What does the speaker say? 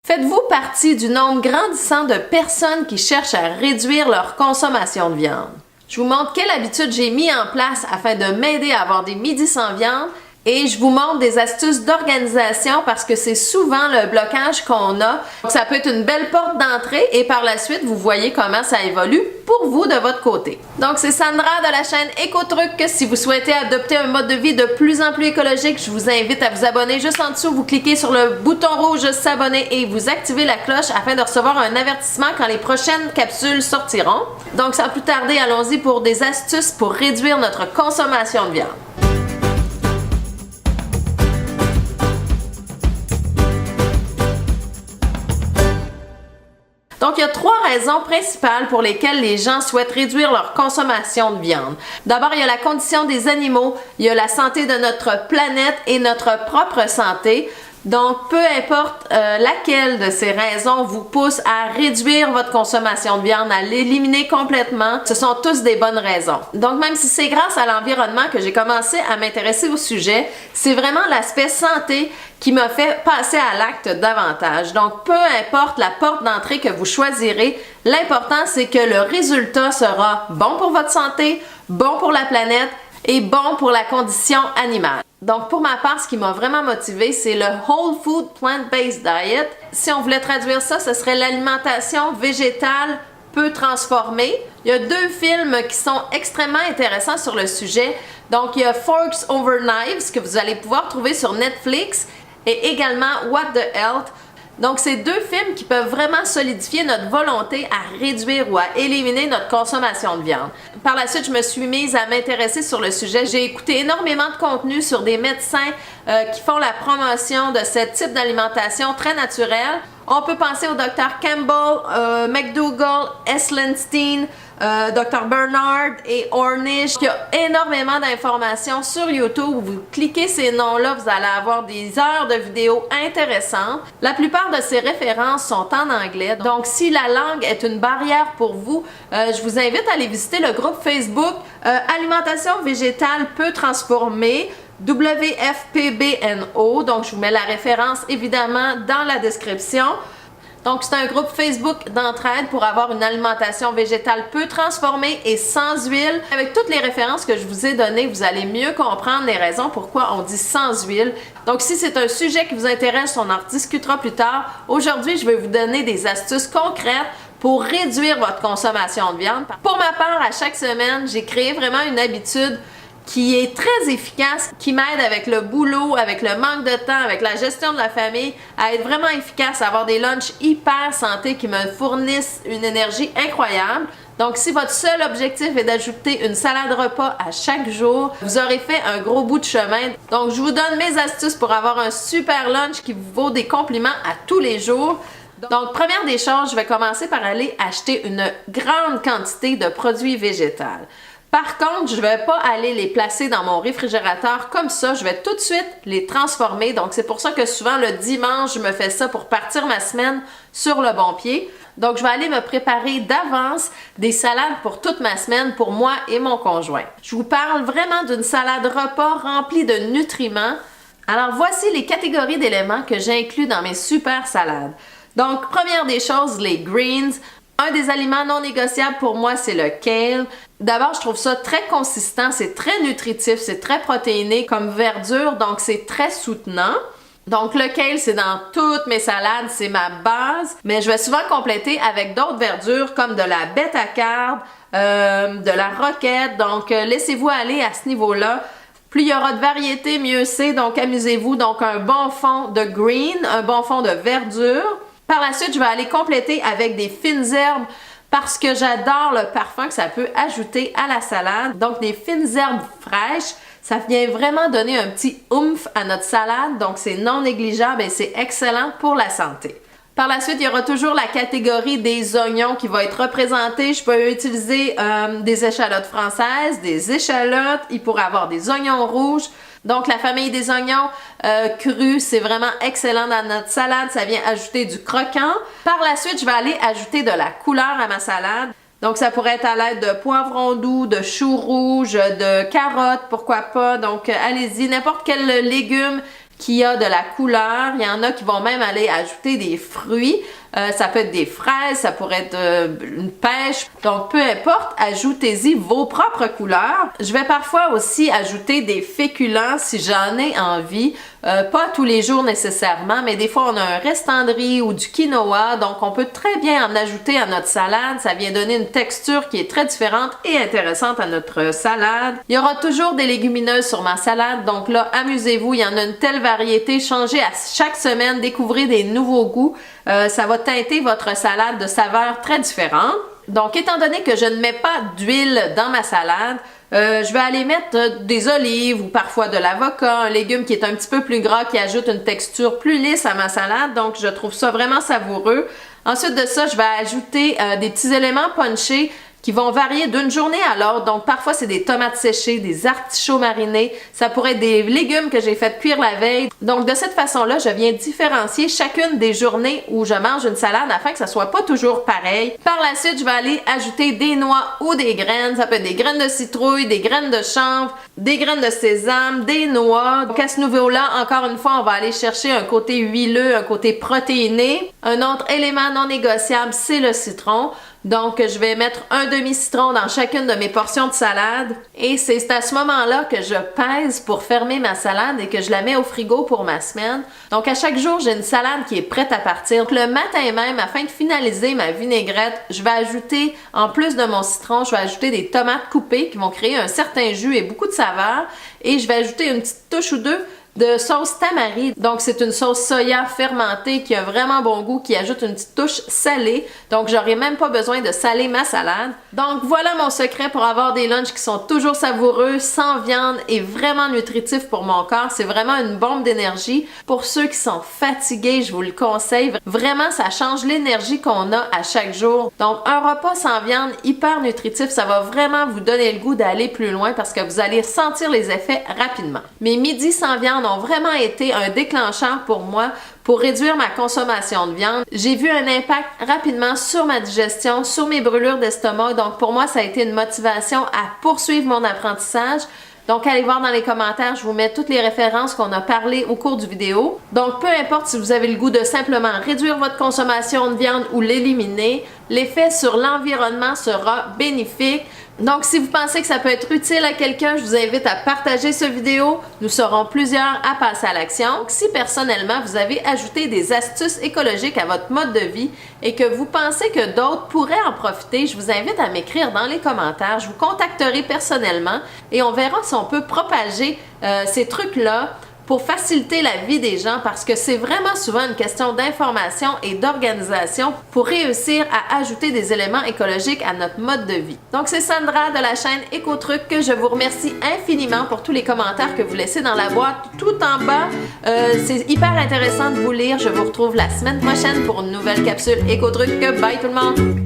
Faites-vous partie du nombre grandissant de personnes qui cherchent à réduire leur consommation de viande? Je vous montre quelle habitude j'ai mis en place afin de m'aider à avoir des midis sans viande et je vous montre des astuces d'organisation parce que c'est souvent le blocage qu'on a. Donc, ça peut être une belle porte d'entrée et par la suite, vous voyez comment ça évolue pour vous de votre côté. Donc, c'est Sandra de la chaîne Éco-Truc. Si vous souhaitez adopter un mode de vie de plus en plus écologique, je vous invite à vous abonner. Juste en dessous, vous cliquez sur le bouton rouge s'abonner et vous activez la cloche afin de recevoir un avertissement quand les prochaines capsules sortiront. Donc, sans plus tarder, allons-y pour des astuces pour réduire notre consommation de viande. Donc, il y a 3 raisons principales pour lesquelles les gens souhaitent réduire leur consommation de viande. D'abord, il y a la condition des animaux, il y a la santé de notre planète et notre propre santé. Donc, peu importe laquelle de ces raisons vous pousse à réduire votre consommation de viande, à l'éliminer complètement, ce sont tous des bonnes raisons. Donc, même si c'est grâce à l'environnement que j'ai commencé à m'intéresser au sujet, c'est vraiment l'aspect santé qui m'a fait passer à l'acte davantage. Donc, peu importe la porte d'entrée que vous choisirez, l'important c'est que le résultat sera bon pour votre santé, bon pour la planète et bon pour la condition animale. Donc, pour ma part, ce qui m'a vraiment motivée, c'est le Whole Food Plant-Based Diet. Si on voulait traduire ça, ce serait l'alimentation végétale peu transformée. Il y a 2 films qui sont extrêmement intéressants sur le sujet. Donc, il y a Forks Over Knives que vous allez pouvoir trouver sur Netflix et également What the Health. Donc, c'est 2 films qui peuvent vraiment solidifier notre volonté à réduire ou à éliminer notre consommation de viande. Par la suite, je me suis mise à m'intéresser sur le sujet. J'ai écouté énormément de contenu sur des médecins qui font la promotion de ce type d'alimentation très naturelle. On peut penser au Dr. Campbell, McDougall, Eslenstein, Dr. Bernard et Ornish. Il y a énormément d'informations sur YouTube. Vous cliquez ces noms-là, vous allez avoir des heures de vidéos intéressantes. La plupart de ces références sont en anglais. Donc, si la langue est une barrière pour vous, je vous invite à aller visiter le groupe Facebook Alimentation végétale peu transformée. WFPBNO, donc je vous mets la référence évidemment dans la description. Donc c'est un groupe Facebook d'entraide pour avoir une alimentation végétale peu transformée et sans huile. Avec toutes les références que je vous ai données, vous allez mieux comprendre les raisons pourquoi on dit sans huile. Donc si c'est un sujet qui vous intéresse, on en rediscutera plus tard. Aujourd'hui, je vais vous donner des astuces concrètes pour réduire votre consommation de viande. Pour ma part, à chaque semaine, j'ai créé vraiment une habitude qui est très efficace, qui m'aide avec le boulot, avec le manque de temps, avec la gestion de la famille, à être vraiment efficace, à avoir des lunchs hyper santé qui me fournissent une énergie incroyable. Donc, si votre seul objectif est d'ajouter une salade repas à chaque jour, vous aurez fait un gros bout de chemin. Donc, je vous donne mes astuces pour avoir un super lunch qui vous vaut des compliments à tous les jours. Donc, première des choses, je vais commencer par aller acheter une grande quantité de produits végétaux. Par contre, je ne vais pas aller les placer dans mon réfrigérateur comme ça. Je vais tout de suite les transformer. Donc, c'est pour ça que souvent, le dimanche, je me fais ça pour partir ma semaine sur le bon pied. Donc, je vais aller me préparer d'avance des salades pour toute ma semaine pour moi et mon conjoint. Je vous parle vraiment d'une salade repas remplie de nutriments. Alors, voici les catégories d'éléments que j'inclus dans mes super salades. Donc, première des choses, les greens. Un des aliments non négociables pour moi, c'est le kale. D'abord, je trouve ça très consistant, c'est très nutritif, c'est très protéiné comme verdure, donc c'est très soutenant. Donc le kale, c'est dans toutes mes salades, c'est ma base, mais je vais souvent compléter avec d'autres verdures comme de la bêta-carbe, de la roquette, donc laissez-vous aller à ce niveau-là. Plus il y aura de variété, mieux c'est, donc amusez-vous. Donc un bon fond de green, un bon fond de verdure. Par la suite, je vais aller compléter avec des fines herbes parce que j'adore le parfum que ça peut ajouter à la salade. Donc, des fines herbes fraîches, ça vient vraiment donner un petit oomph à notre salade. Donc, c'est non négligeable et c'est excellent pour la santé. Par la suite, il y aura toujours la catégorie des oignons qui va être représentée. Je peux utiliser des échalotes françaises, des échalotes. Il pourrait avoir des oignons rouges. Donc, la famille des oignons crus, c'est vraiment excellent dans notre salade. Ça vient ajouter du croquant. Par la suite, je vais aller ajouter de la couleur à ma salade. Donc, ça pourrait être à l'aide de poivrons doux, de choux rouges, de carottes, pourquoi pas. Donc, allez-y, n'importe quel légume qui a de la couleur. Il y en a qui vont même aller ajouter des fruits. Ça peut être des fraises, ça pourrait être une pêche. Donc, peu importe, ajoutez-y vos propres couleurs. Je vais parfois aussi ajouter des féculents si j'en ai envie. Pas tous les jours nécessairement, mais des fois, on a un restant de riz ou du quinoa. Donc, on peut très bien en ajouter à notre salade. Ça vient donner une texture qui est très différente et intéressante à notre salade. Il y aura toujours des légumineuses sur ma salade. Donc là, amusez-vous. Il y en a une telle variété. Changez à chaque semaine. Découvrez des nouveaux goûts. Ça va teinter votre salade de saveurs très différentes. Donc, étant donné que je ne mets pas d'huile dans ma salade, je vais aller mettre des olives ou parfois de l'avocat, un légume qui est un petit peu plus gras, qui ajoute une texture plus lisse à ma salade. Donc, je trouve ça vraiment savoureux. Ensuite de ça, je vais ajouter des petits éléments punchés qui vont varier d'une journée à l'autre. Donc, parfois, c'est des tomates séchées, des artichauts marinés. Ça pourrait être des légumes que j'ai fait cuire la veille. Donc, de cette façon-là, je viens différencier chacune des journées où je mange une salade afin que ça soit pas toujours pareil. Par la suite, je vais aller ajouter des noix ou des graines. Ça peut être des graines de citrouille, des graines de chanvre, des graines de sésame, des noix. Donc, à ce niveau-là, encore une fois, on va aller chercher un côté huileux, un côté protéiné. Un autre élément non négociable, c'est le citron. Donc, je vais mettre un demi-citron dans chacune de mes portions de salade. Et c'est à ce moment-là que je pèse pour fermer ma salade et que je la mets au frigo pour ma semaine. Donc, à chaque jour, j'ai une salade qui est prête à partir. Donc, le matin même, afin de finaliser ma vinaigrette, je vais ajouter, en plus de mon citron, je vais ajouter des tomates coupées qui vont créer un certain jus et beaucoup de saveur. Et je vais ajouter une petite touche ou deux de sauce tamari. Donc, c'est une sauce soya fermentée qui a vraiment bon goût, qui ajoute une petite touche salée. Donc, j'aurai même pas besoin de saler ma salade. Donc, voilà mon secret pour avoir des lunchs qui sont toujours savoureux, sans viande et vraiment nutritifs pour mon corps. C'est vraiment une bombe d'énergie. Pour ceux qui sont fatigués, je vous le conseille. Vraiment, ça change l'énergie qu'on a à chaque jour. Donc, un repas sans viande hyper nutritif, ça va vraiment vous donner le goût d'aller plus loin parce que vous allez sentir les effets rapidement. Mes midis sans viande ont vraiment été un déclencheur pour moi pour réduire ma consommation de viande. J'ai vu un impact rapidement sur ma digestion, sur mes brûlures d'estomac. Donc pour moi, ça a été une motivation à poursuivre mon apprentissage. Donc, allez voir dans les commentaires, je vous mets toutes les références qu'on a parlé au cours du vidéo. Donc, peu importe si vous avez le goût de simplement réduire votre consommation de viande ou l'éliminer, l'effet sur l'environnement sera bénéfique. Donc, si vous pensez que ça peut être utile à quelqu'un, je vous invite à partager cette vidéo. Nous serons plusieurs à passer à l'action. Donc, si personnellement, vous avez ajouté des astuces écologiques à votre mode de vie et que vous pensez que d'autres pourraient en profiter, je vous invite à m'écrire dans les commentaires. Je vous contacterai personnellement et on verra si on peut propager ces trucs-là pour faciliter la vie des gens parce que c'est vraiment souvent une question d'information et d'organisation pour réussir à ajouter des éléments écologiques à notre mode de vie. Donc c'est Sandra de la chaîne Éco-Trucs que je vous remercie infiniment pour tous les commentaires que vous laissez dans la boîte tout en bas. C'est hyper intéressant de vous lire. Je vous retrouve la semaine prochaine pour une nouvelle capsule Éco-Trucs. Bye tout le monde!